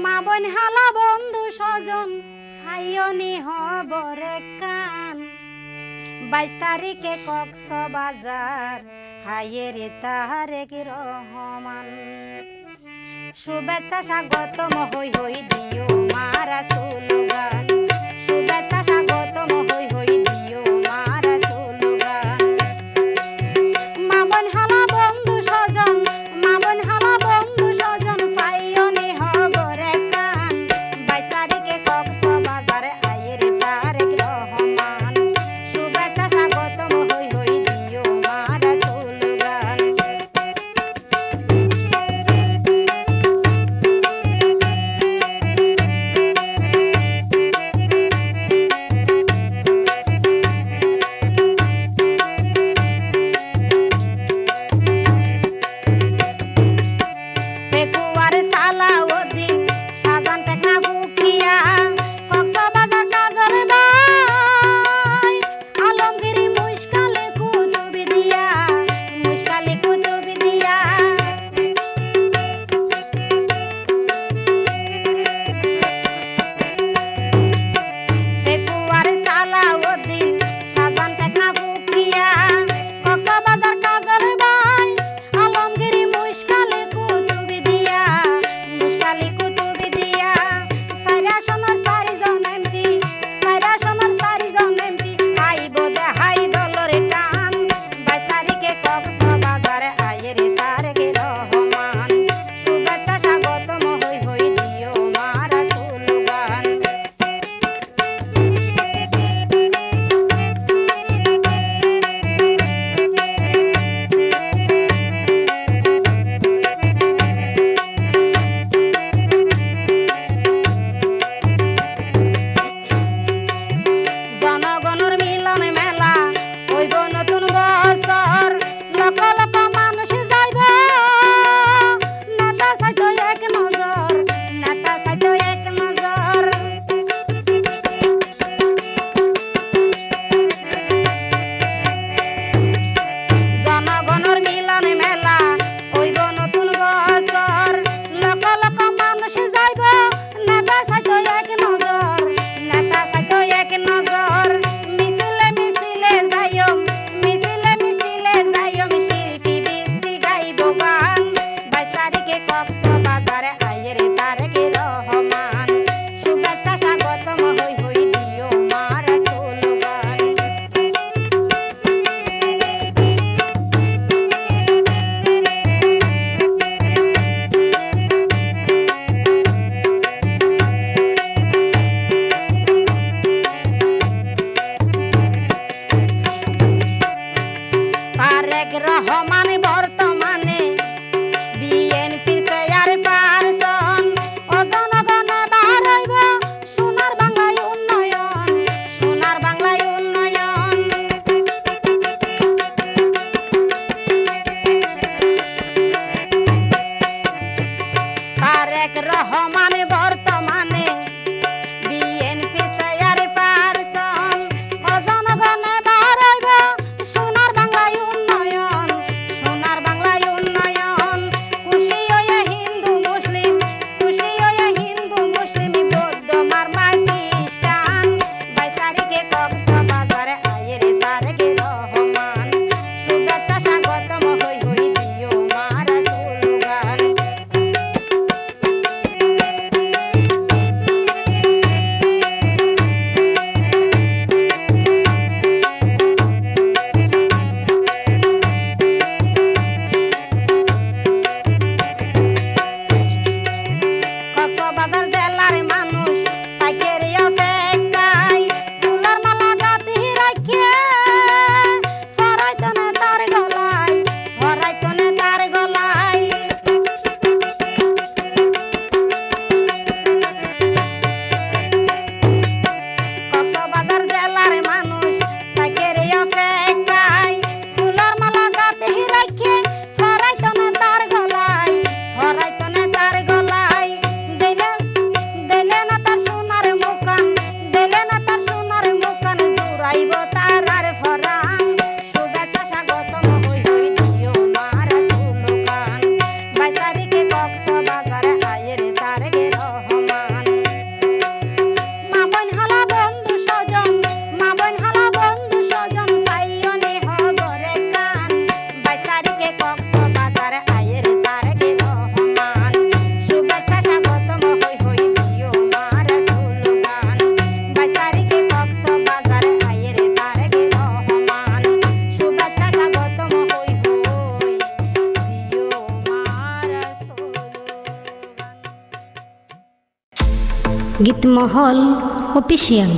মা বোন হালা বন্ধু স্বজন ফাইয়নি হবরে কান 22 তারিখে কক্সবাজার হায়ের তারেক রহমান শুভেচ্ছা স্বাগতম হই হই দিও মা রাসূল গান শুভেচ্ছা স্বাগতম হই হই দিও মা রাসূল গান মা বোন হালা বন্ধু স্বজন মা বোন হালা বন্ধু স্বজন পাইয়নি হবরে কান 22 তারিখে কক্সবাজার হায়ের তারেক রহমান শুভেচ্ছা স্বাগতম হই হই দিও মা রাসূল গান পেকুয়ার সালাউদ্দিন শাহজাহান টেকনা বুকিয়া কক্সবাজার কাজল বাই আলমগিরি মুশকালে কুতুবি দিয়া পেকুয়ার সালাউদ্দিন শাহজাহান টেকনা বুকিয়া কক্সবাজার কাজল বাই আলমগিরি মুশকালে কুতুবি দিয়া সাইরা সোনার সারিজন এমপি আইব দেখাই দলরে টান 22 তারিখে কক্সবাজারে আইয়ের তারেক রহমান শুভেচ্ছা স্বাগতম হই হই দিও মা রাসূল গান জনগণের মিলন মেলা হইব নতুন বছর লক্ষ লক্ষ মানুষ যাইব নেতা সাইতো এক নজর জনগণের মিলন মেলা হইব নতুন বছর লক্ষ লক্ষ মানুষ যাইব নেতা সাইতো এক নজর মিছিলে মিছিলে যাইম শিল্পী বৃষ্টি গাইব গান 22 তারিখে কক্সবাজারে আইয়ের তারেক রহমান শুভেচ্ছা স্বাগতম হই হই দিও মা রাসূল গান তারেক রহমান বর্তমানে বিএনপির চেয়ারপারসন ও জনগণে বাড়াইব সোনার বাংলায় উন্নয়ন তারেক রহমান বর্তমানে বিএনপির চেয়ারপারসন ও জনগণে বাড়াইব সোনার বাংলায় উন্নয়ন খুশি হয়ে হিন্দু মুসলিম বৌদ্ধ মারমার খ্রিস্টান 22 তারিখে কক্সবাজারে আইয়ের তারেক রহমান শুভেচ্ছা স্বাগতম হই হই দিও মা রাসূল গান গীতমহল অফিসিয়াল।